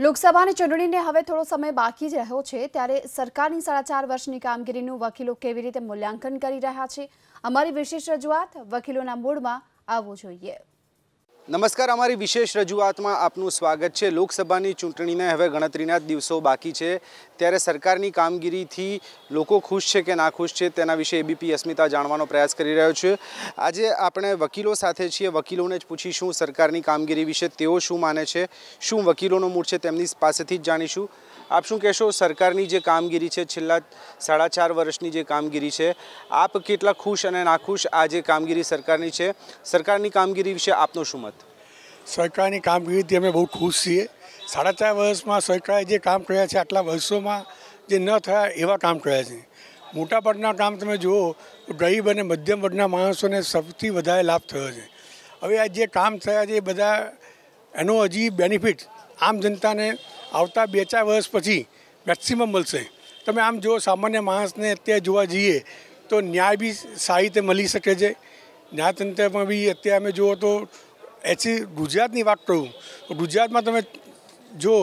લોકસભાની ચૂંટણીને હવે થોડો સમય બાકી જ રહ્યો છે ત્યારે સરકારની 4.5 વર્ષની કામગીરીનું વકીલો કેવી રીતે મૂલ્યાંકન કરી રહ્યા છે અમારી વિશેષ રજૂઆત વકીલોના મૂડમાં આવવું જોઈએ। નમસ્કાર, અમારી વિશેષ રજૂઆતમાં આપનું સ્વાગત છે। લોકસભાની ચૂંટણીને હવે ગણતરીના જ દિવસો બાકી છે ત્યારે સરકારની કામગીરીથી લોકો ખુશ છે કે નાખુશ છે તેના વિશે એબીપી અસ્મિતા જાણવાનો પ્રયાસ કરી રહ્યો છે। આજે આપણે વકીલો સાથે છીએ, વકીલોને જ પૂછીશું સરકારની કામગીરી વિશે તેઓ શું માને છે, શું વકીલોનો મૂડ છે તેમની પાસેથી જ જાણીશું। આપ શું કહેશો, સરકારની જે કામગીરી છે છેલ્લા 4.5 વર્ષની જે કામગીરી છે, આપ કેટલા ખુશ અને નાખુશ આ જે કામગીરી સરકારની છે, સરકારની કામગીરી વિશે આપનો શું મત? સરકારની કામગીરીથી અમે બહુ ખુશ છીએ। 4.5 વર્ષમાં સરકારે જે કામ કર્યા છે આટલા વર્ષોમાં જે ન થયા એવા કામ કર્યા છે। મોટાભાગના કામ તમે જુઓ તો ગરીબ અને મધ્યમ વર્ગના માણસોને સૌથી વધારે લાભ થયો છે। હવે આ જે કામ થયા છે એ બધા એનો હજી બેનિફિટ આમ જનતાને આવતા 2-4 વર્ષ પછી મેક્સિમમ મળશે। તમે આમ જો સામાન્ય માણસને અત્યારે જોવા જઈએ તો ન્યાય બી સારી રીતે મળી શકે છે। ન્યાયતંત્રમાં બી અત્યારે અમે જુઓ તો ગુજરાતની વાત કરું તો ગુજરાતમાં તમે જો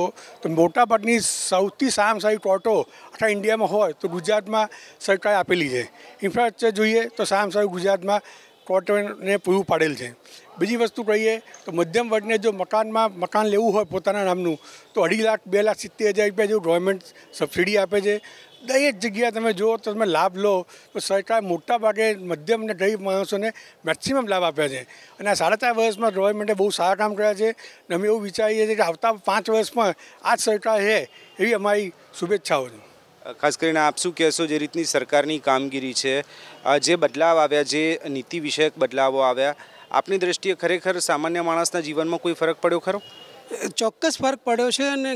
તો મોટાભાગની સૌથી સારામાં સારી કોર્ટો આખા ઇન્ડિયામાં હોય તો ગુજરાતમાં સરકારે આપેલી છે। ઇન્ફ્રાસ્ટ્રક્ચર જોઈએ તો સારામાં સારું ગુજરાતમાં કોર્ટોને પૂરું પાડેલ છે। બીજી વસ્તુ કહીએ તો મધ્યમ વર્ગને જો મકાન લેવું હોય પોતાના નામનું તો 2.5 લાખ 2,70,000 રૂપિયા જેવું ગવર્મેન્ટ સબસિડી આપે છે। દરેક જગ્યાએ તમે જુઓ તો તમે લાભ લો તો સરકાર મોટાભાગે મધ્યમ અને ગરીબ માણસોને મેક્સિમમ લાભ આપ્યા છે અને આ 4.5 વર્ષમાં ગવર્મેન્ટે બહુ સારા કામ કર્યા છે અને અમે એવું વિચારીએ છીએ કે આવતા 5 વર્ષમાં આ જ સરકાર છે એવી અમારી શુભેચ્છાઓ છે। ખાસ કરીને આપ શું કહેશો, જે રીતની સરકારની કામગીરી છે, જે બદલાવ આવ્યા, જે નીતિ વિષયક બદલાવો આવ્યા, આપની દ્રષ્ટિએ ખરેખર સામાન્ય માણસના જીવનમાં કોઈ ફરક પડ્યો ખરો? ચોક્કસ ફરક પડ્યો છે અને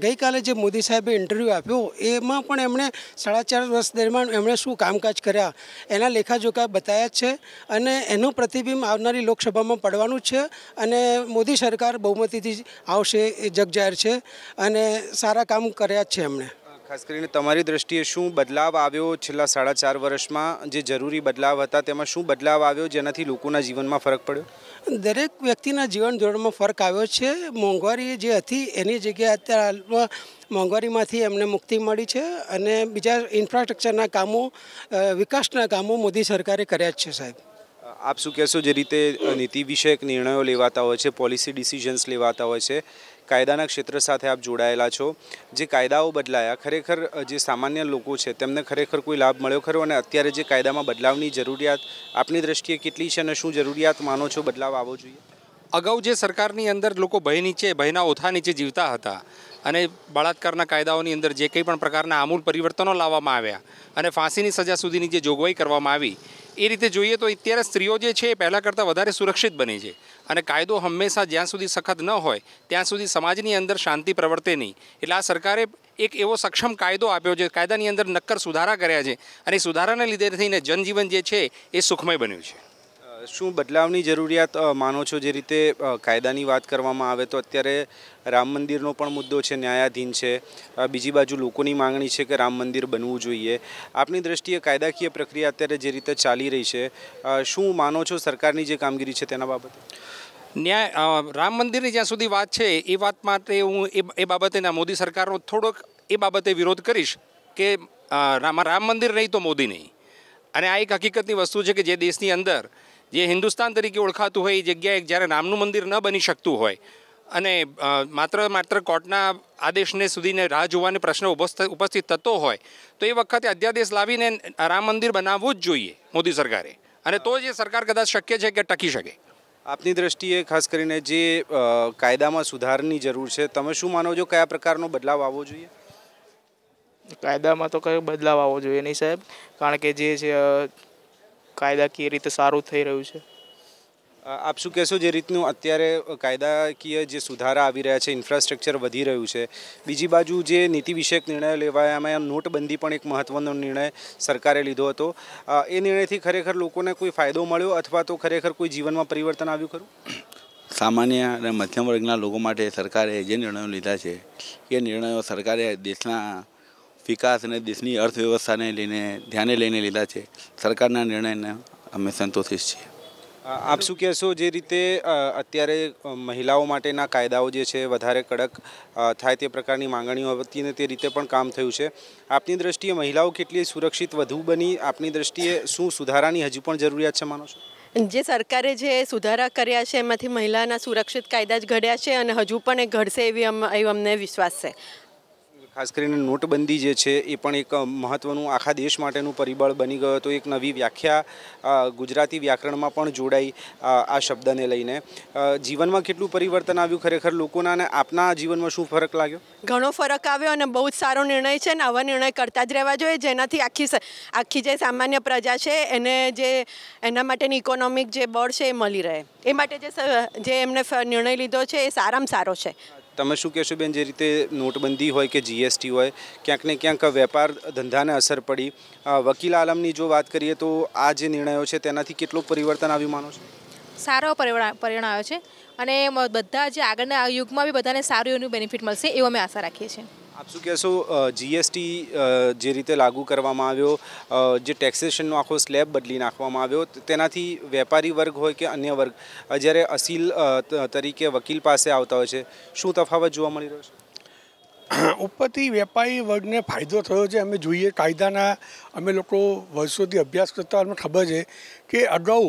ગઈકાલે જે મોદી સાહેબે ઇન્ટરવ્યૂ આપ્યો એમાં પણ એમણે 4.5 વર્ષ દરમિયાન એમણે શું કામકાજ કર્યા એના લેખાજોખા બતાવ્યા છે અને એનું પ્રતિબિંબ આવનારી લોકસભામાં પડવાનું છે અને મોદી સરકાર બહુમતીથી આવશે એ જગજાહેર છે અને સારા કામ કર્યા જ છે એમણે। ખાસ કરીને તમારી દ્રષ્ટિએ શું બદલાવ આવ્યો છેલ્લા 4.5 વર્ષમાં? જે જરૂરી બદલાવ હતા તેમાં શું બદલાવ આવ્યો જેનાથી લોકોના જીવનમાં ફરક પડ્યો? દરેક વ્યક્તિના જીવન ધોરણમાં ફરક આવ્યો છે। મોંઘવારી જે હતી એની જગ્યાએ અત્યારે હાલમાં મોંઘવારીમાંથી એમને મુક્તિ મળી છે અને બીજા ઇન્ફ્રાસ્ટ્રક્ચરના કામો, વિકાસના કામો મોદી સરકારે કર્યા જ છે સાહેબ। આપ શું કહેશો, જે રીતે નીતિ વિષયક નિર્ણયો લેવાતા હોય છે, પોલિસી ડિસિઝન્સ લેવાતા હોય છે, કાયદાના ક્ષેત્ર સાથે આપ જોડાયેલા છો, જે કાયદાઓ બદલાયા, ખરેખર જે સામાન્ય લોકો છે તેમને ખરેખર કોઈ લાભ મળ્યો ખરો? અને અત્યારે જે કાયદામાં બદલાવની જરૂરિયાત આપની દ્રષ્ટિએ કેટલી છે અને શું જરૂરિયાત માનો છો બદલાવ આવવો જોઈએ? અગાઉ જે સરકારની અંદર લોકો ભયના ઓથા નીચે જીવતા હતા અને બળાત્કારના કાયદાઓની અંદર જે કંઈ પણ પ્રકારના આમૂલ પરિવર્તનો લાવવામાં આવ્યા અને ફાંસીની સજા સુધીની જે જોગવાઈ કરવામાં આવી, એ રીતે જોઈએ તો અત્યારે સ્ત્રીઓ જે છે એ પહેલાં કરતાં વધારે સુરક્ષિત બની છે અને કાયદો હંમેશા જ્યાં સુધી સખત ન હોય ત્યાં સુધી સમાજની અંદર શાંતિ પ્રવર્તે નહીં। એટલે આ સરકારે એક એવો સક્ષમ કાયદો આપ્યો છે, કાયદાની અંદર નક્કર સુધારા કર્યા છે અને સુધારાને લીધે થઈને જનજીવન જે છે એ સુખમય બન્યું છે। શું બદલાવની જરૂરિયાત માનો છો? જે રીતે કાયદાની વાત કરવામાં આવે તો અત્યારે રામ મંદિરનો પણ મુદ્દો છે, ન્યાયાધીન છે, બીજી બાજુ લોકોની માંગણી છે કે રામ મંદિર બનવું જોઈએ। આપની દ્રષ્ટિએ કાયદાકીય પ્રક્રિયા અત્યારે જે રીતે ચાલી રહી છે, શું માનો છો સરકારની જે કામગીરી છે તેના બાબતે? રામ મંદિરની જ્યાં સુધી વાત છે એ વાત માટે હું એ બાબતે મોદી સરકારનો થોડોક એ બાબતે વિરોધ કરીશ કે રામ મંદિર નહીં તો મોદી નહીં। અને આ એક હકીકતની વસ્તુ છે કે જે દેશની અંદર જે હિન્દુસ્તાન તરીકે ઓળખાતું હોય એ જગ્યાએ જ્યારે રામનું મંદિર ન બની શકતું હોય અને માત્ર કોર્ટના આદેશને સુધીને રાહ જોવાનો પ્રશ્ન ઉપસ્થિત થતો હોય તો એ વખતે અધ્યાદેશ લાવીને રામ મંદિર બનાવવું જ જોઈએ મોદી સરકારે, અને તો જ એ સરકાર કદાચ શક્ય છે કે ટકી શકે। આપની દ્રષ્ટિએ ખાસ કરીને જે કાયદામાં સુધારની જરૂર છે, તમે શું માનો છો, કયા પ્રકારનો બદલાવ આવવો જોઈએ? કાયદામાં તો કયો બદલાવ આવવો જોઈએ નહીં સાહેબ, કારણ કે જે છે કાયદાકીય રીતે સારું થઈ રહ્યું છે। આપ શું કહેશો, જે રીતનું અત્યારે કાયદાકીય જે સુધારા આવી રહ્યા છે, ઇન્ફ્રાસ્ટ્રક્ચર વધી રહ્યું છે, બીજી બાજુ જે નીતિ વિષયક નિર્ણયો લેવાયા એમાં નોટબંધી પણ એક મહત્ત્વનો નિર્ણય સરકારે લીધો હતો, એ નિર્ણયથી ખરેખર લોકોને કોઈ ફાયદો મળ્યો અથવા તો ખરેખર કોઈ જીવનમાં પરિવર્તન આવ્યું ખરું? સામાન્ય અને મધ્યમ વર્ગના લોકો માટે સરકારે જે નિર્ણયો લીધા છે એ નિર્ણયો સરકારે દેશના વિકાસ અને દેશની અર્થવ્યવસ્થાને ધ્યાને લઈને લીધા છે। સરકારના નિર્ણયને અમે સંતોષીશ છીએ। આપ શું કહેશો, જે રીતે અત્યારે મહિલાઓ માટેના કાયદાઓ જે છે વધારે કડક થાય તે પ્રકારની માંગણીઓ હતી ને તે રીતે પણ કામ થયું છે. આપની દ્રષ્ટિએ મહિલાઓ કેટલી સુરક્ષિત વધુ બની? આપની દ્રષ્ટિએ શું સુધારાની હજુ પણ જરૂરિયાત છે માનો છો? જે સરકારે જે સુધારા કર્યા છે એમાંથી મહિલાના સુરક્ષિત કાયદા જ ઘડ્યા છે અને હજુ પણ એ ઘડશે એવી અમને વિશ્વાસ છે. ખાસ કરીને નોટબંધી જે છે એ પણ એક મહત્ત્વનું આખા દેશ માટેનું પરિબળ બની ગયો હતો. એક નવી વ્યાખ્યા ગુજરાતી વ્યાકરણમાં પણ જોડાઈ આ શબ્દને લઈને. જીવનમાં કેટલું પરિવર્તન આવ્યું ખરેખર લોકોના, અને આપના જીવનમાં શું ફરક લાગ્યો? ઘણો ફરક આવ્યો અને બહુ જ સારો નિર્ણય છે ને આવા નિર્ણય કરતા જ રહેવા જોઈએ, જેનાથી આખી જે સામાન્ય પ્રજા છે એને જે એના માટેની ઇકોનોમિક જે બળ છે એ મળી રહે. એ માટે જે એમને નિર્ણય લીધો છે એ સારામાં સારો છે. તમે શું કહેશો બેન, જે રીતે નોટબંધી હોય કે જીએસટી હોય, ક્યાંક ને ક્યાંક વેપાર ધંધાને અસર પડી? વકીલ આલમની જો વાત કરીએ તો આ જે નિર્ણયો છે તેનાથી કેટલું પરિવર્તન આવ્યું માનો છો? સારો પરિણામ આવ્યો છે અને બધા જે આગળના યુગમાં બી બધાને સારું એનું બેનિફિટ મળશે એવું અમે આશા રાખીએ છીએ. આપ શું કહેશો, જીએસટી જે રીતે લાગુ કરવામાં આવ્યો, જે ટેક્સેશનનો આખો સ્લેબ બદલી નાખવામાં આવ્યો, તેનાથી વેપારી વર્ગ હોય કે અન્ય વર્ગ જ્યારે અસીલ તરીકે વકીલ પાસે આવતા હોય છે, શું તફાવત જોવા મળી રહ્યો છે? ઉપરથી વેપારી વર્ગને ફાયદો થયો છે. અમે જોઈએ કાયદાના, અમે લોકો વર્ષોથી અભ્યાસ કરતા અમને ખબર છે કે અગાઉ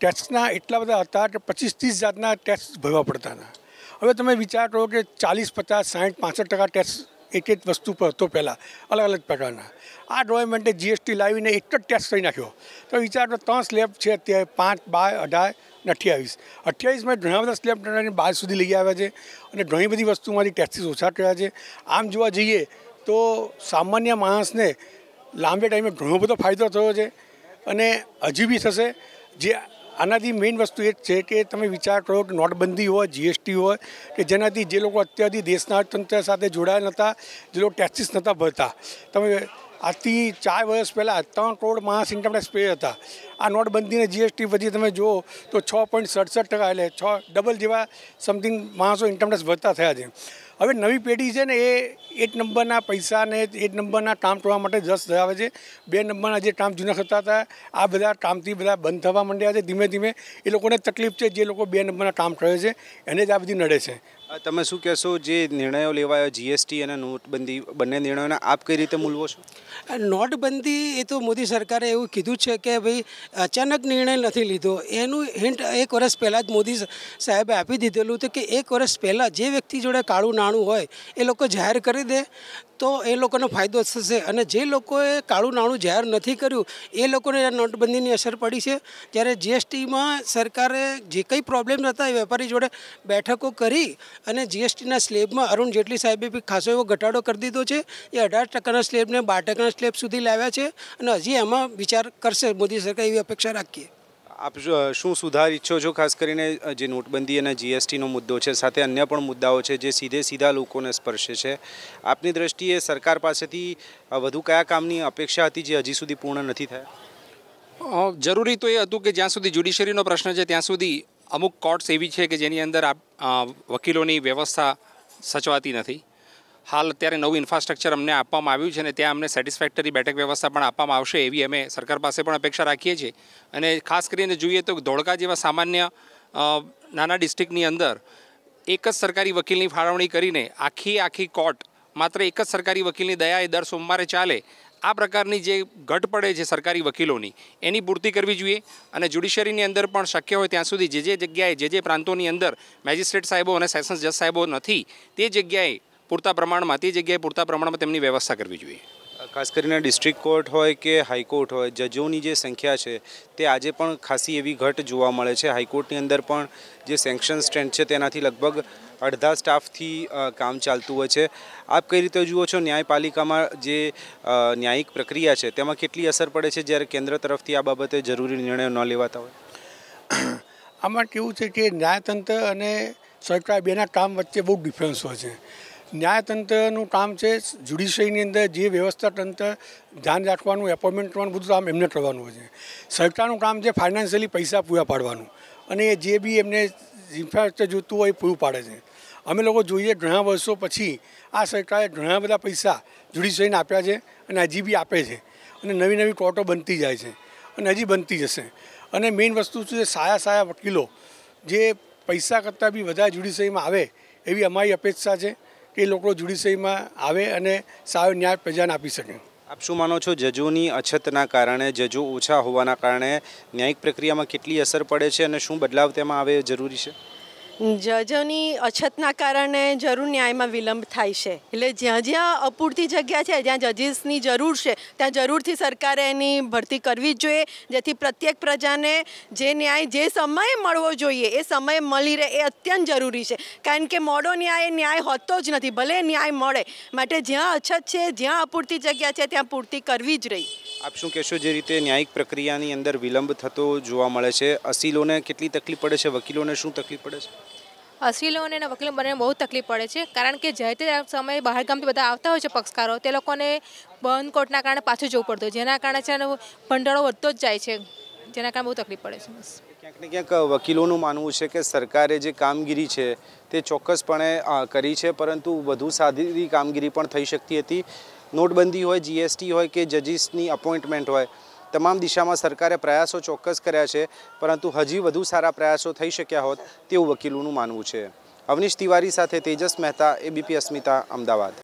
ટેક્સના એટલા બધા હતા કે 25-30 જાતના ટેક્સ ભરવા પડતા હતા. હવે તમે વિચાર કરો કે 40, 50, 60, 65% ટેક્સ એક વસ્તુ પર હતો પહેલાં, અલગ અલગ પ્રકારના. આ ગવર્મેન્ટે જીએસટી લાવીને એક જ ટેક્સ કરી નાખ્યો. તો વિચાર તો 3 સ્લેબ છે અત્યારે, 5, 12, 18 અને 28. 28માં ઘણા બધા સ્લેબ 12 સુધી લઈ આવ્યા છે અને ઘણી બધી વસ્તુમાંથી ટેક્સીસ ઓછા કર્યા છે. આમ જોવા જઈએ તો સામાન્ય માણસને લાંબે ટાઈમે ઘણો બધો ફાયદો થયો છે અને હજી બી થશે. જે આનાથી મેઇન વસ્તુ એ જ છે કે તમે વિચાર કરો કે નોટબંધી હોય, જીએસટી હોય, કે જેનાથી જે લોકો અત્યારથી દેશના અર્થતંત્ર સાથે જોડાયેલ નહોતા, જે લોકો ટેક્સીસ નહોતા ભરતા, તમે આજથી 4 વર્ષ પહેલાં 3 કરોડ માણસ ઇન્કમટેક્સ પે હતા. આ નોટબંધીને જીએસટી પછી તમે જુઓ તો 6.67%, એટલે ડબલ જેવા સમથિંગ માણસો ઇન્કમટેક્સ ભરતા થયા છે. હવે નવી પેઢી છે ને એ 1 નંબરના પૈસાને 1 નંબરના કામ કરવા માટે રસ ધરાવે છે. 2 નંબરના જે કામ જૂના થતા હતા આ બધા કામથી બધા બંધ થવા માંડ્યા છે. ધીમે ધીમે એ લોકોને તકલીફ છે, જે લોકો 2 નંબરના કામ કરે છે એને જ આ બધી નડે છે. તમે શું કહેશો, જે નિર્ણયો લેવાયો જીએસટી અને નોટબંધી, બંને નિર્ણયોને આપ કઈ રીતે મૂલવો છો? નોટબંધી એ તો મોદી સરકારે એવું કીધું છે કે ભાઈ અચાનક નિર્ણય નથી લીધો. એનું હિન્ટ 1 વર્ષ પહેલાં જ મોદી સાહેબે આપી દીધેલું હતું કે 1 વર્ષ પહેલાં જે વ્યક્તિ જોડે કાળું નાણું હોય એ લોકો જાહેર કરી દે તો એ લોકોનો ફાયદો થશે. અને જે લોકોએ કાળું નાણું જાહેર નથી કર્યું એ લોકોને નોટબંધીની અસર પડી છે. જ્યારે જીએસટીમાં સરકારે જે કંઈ પ્રોબ્લેમ હતા એ વેપારી જોડે બેઠકો કરી અને જીએસટીના સ્લેબમાં અરુણ જેટલી સાહેબે બી ખાસો એવો ઘટાડો કરી દીધો છે. એ 18% સ્લેબને 12% સ્લેબ સુધી લાવ્યા છે અને હજી એમાં વિચાર કરશે મોદી સરકાર, એવી અપેક્ષા રાખીએ. આપ શું સુધાર ઈચ્છો છો? ખાસ કરીને જે નોટબંધી અને જીએસટીનો મુદ્દો છે, સાથે અન્ય પણ મુદ્દાઓ છે જે સીધા લોકોને સ્પર્શે છે. આપની દ્રષ્ટિએ સરકાર પાસેથી વધુ કયા કામની અપેક્ષા હતી જે હજી સુધી પૂર્ણ નથી થયા? જરૂરી તો એ હતું કે જ્યાં સુધી જ્યુડિશરીનો પ્રશ્ન છે ત્યાં સુધી અમુક કોર્ટ્સ એવી છે કે જેની અંદર વકીલોની વ્યવસ્થા સચવાતી નથી. હાલ અત્યારે નવું ઇન્ફ્રાસ્ટ્રક્ચર અમને આપવામાં આવ્યું છે અને ત્યાં અમને સેટિસ્ફેક્ટરી બેઠક વ્યવસ્થા પણ આપવામાં આવશે એવી અમે સરકાર પાસે પણ અપેક્ષા રાખીએ છીએ. અને ખાસ કરીને જોઈએ તો ધોળકા જેવા સામાન્ય નાના ડિસ્ટ્રિક્ટની અંદર એક જ સરકારી વકીલની ફાળવણી કરીને આખી કોર્ટ માત્ર એક જ સરકારી વકીલની દયાએ દર સોમવારે ચાલે, આ પ્રકારની જે ઘટ પડે છે સરકારી વકીલોની, એની પૂર્તિ કરવી જોઈએ. અને જ્યુડિશરીની અંદર પણ શક્ય હોય ત્યાં સુધી જે જગ્યાએ જે પ્રાંતોની અંદર મેજિસ્ટ્રેટ સાહેબો અને સેશન્સ જજ સાહેબો નથી તે જગ્યાએ પૂરતા પ્રમાણમાં તેમની વ્યવસ્થા કરવી જોઈએ. ખાસ કરીને ડિસ્ટ્રિક્ટ કોર્ટ હોય કે હાઈકોર્ટ હોય, જજોની જે સંખ્યા છે તે આજે પણ ખાસી એવી ઘટ જોવા મળે છે. હાઈકોર્ટની અંદર પણ જે સેન્કશન સ્ટ્રેન્થ છે તેનાથી લગભગ અડધા સ્ટાફથી કામ ચાલતું હોય છે. આપ કઈ રીતે જુઓ છો, ન્યાયપાલિકામાં જે ન્યાયિક પ્રક્રિયા છે તેમાં કેટલી અસર પડે છે જ્યારે કેન્દ્ર તરફથી આ બાબતે જરૂરી નિર્ણયો ન લેવાતા હોય? આમાં કેવું છે કે ન્યાયતંત્ર અને સરકાર બેના કામ વચ્ચે બહુ ડિફરન્સ હોય છે. ન્યાયતંત્રનું કામ છે જ્યુડિશરીની અંદર જે વ્યવસ્થા તંત્ર ધ્યાન રાખવાનું, એપોઇન્ટમેન્ટ કરવાનું, બધું કામ એમને કરવાનું હોય છે. સરકારનું કામ છે ફાઇનાન્શિયલી પૈસા પૂરા પાડવાનું અને જે બી એમને ઇન્ફ્રાસ્ટ્રક્ચર જોઈતું હોય એ પૂરું પાડે છે. અમે લોકો જોઈએ ઘણા વર્ષો પછી આ સરકારે ઘણા બધા પૈસા જ્યુડિશરીને આપ્યા છે અને હજી બી આપે છે અને નવી કોર્ટો બનતી જાય છે. અને હજી બનતી જશે. અને મેઇન વસ્તુ છે સાયા વકીલો જે પૈસા કરતાં બી વધારે જ્યુડિશરીમાં આવે એવી અમારી અપેક્ષા છે કે એ લોકો જ્યુડિશરીમાં આવે અને સારો ન્યાય પ્રજાને આપી શકે. આપ શું માનો છો, જજોની અછતના કારણે, જજો ઓછા હોવાના કારણે ન્યાયિક પ્રક્રિયામાં કેટલી અસર પડે છે અને શું બદલાવ તેમાં આવે જરૂરી છે? જજોની અછતના કારણે જરૂર ન્યાયમાં વિલંબ થાય છે. એટલે જ્યાં જ્યાં અપૂરતી જગ્યા છે, જ્યાં જજીસની જરૂર છે, ત્યાં જરૂરથી સરકારે એની ભરતી કરવી જ જોઈએ, જેથી પ્રત્યેક પ્રજાને જે ન્યાય જે સમયે મળવો જોઈએ એ સમયે મળી રહે. એ અત્યંત જરૂરી છે, કારણ કે મોડો ન્યાય હોતો જ નથી, ભલે ન્યાય મળે. માટે જ્યાં અછત છે, જ્યાં અપૂરતી જગ્યા છે, ત્યાં પૂર્તિ કરવી જ રહી. આપ શું કહેશો, જે રીતે ન્યાયિક પ્રક્રિયાની અંદર વિલંબ થતો જોવા મળે છે, અસીલોને કેટલી તકલીફ પડે છે, વકીલોને શું તકલીફ પડે છે? અસીલોને અને વકીલો બંને બહુ તકલીફ પડે છે, કારણ કે જે તે સમયે બહારગામથી બધા આવતા હોય છે પક્ષકારો, તે લોકોને બંધ કોર્ટના કારણે પાછું જવું પડતું હોય, જેના કારણે છે ભંડારો વધતો જ જાય છે, જેના કારણે બહુ તકલીફ પડે છે. બસ ક્યાંક ને ક્યાંક વકીલોનું માનવું છે કે સરકારે જે કામગીરી છે તે ચોક્કસપણે કરી છે, પરંતુ વધુ સારી કામગીરી પણ થઈ શકતી હતી. નોટબંધી હોય, જીએસટી હોય કે જજીસની અપોઇન્ટમેન્ટ હોય, તમામ દિશામાં સરકારે પ્રયાસો ચોક્કસ કર્યા છે, પરંતુ હજી વધુ સારા પ્રયાસો થઈ શક્યા હોત તેવું વકીલોનું માનવું છે. અવનીશ તિવારી સાથે તેજસ મહેતા, ABP અસ્મિતા, અમદાવાદ.